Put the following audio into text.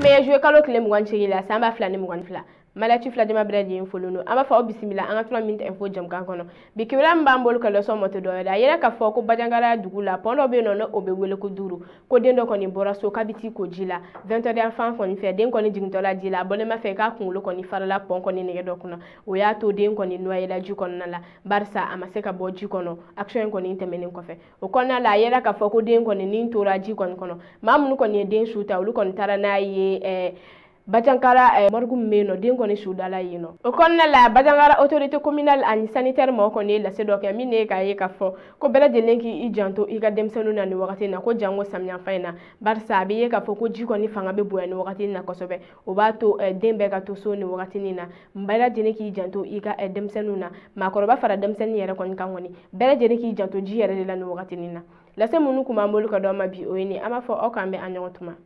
be jouer kalo kile mugan chigila samba fla ni mugan fla malati fla dema bredi infoluno ama fa bisimila anga 3 minutes info jam kan kono bikira mbambol kala so moto do da yera ka fo ko bajangara dugula pondo be nono obe wele ko duru ko dendo ko ni bora so kabiti ko jila 20 enfant ko ni fe den ko ni jigtola jila bole ma fe ka kunlo ko ni farala pon ko ni nege do kono o ya to den ko ni noye la ju kono nala barsa ama se ka bo ju kono action ko ni temenen ko fe o kono la yera ka fo ko den ko ni tora ji kono mamnu ko ni den shuta lu ko ni tara na ye Bajankara morgum meno den koni sudala yino o konna la Bajankara autorité communale and sanitaire mo koni la sedo ka mine ka ye ka fo ko bela de lenki I janto I ga demsenu na ni wakati na ko jango samnya faina barsa be ye ka fo ko jiko ni fanga be boya ni wakati na kosobe o ba to dembe ka to so ni wakati ni na mbala de lenki I janto I ga demsenu na makoroba fara demsenu yere kon kan woni bela de lenki I janto ji yere la ni wakati ni na la se munu kuma molu ka do ma bi o ni ama fo o kambe anyotuma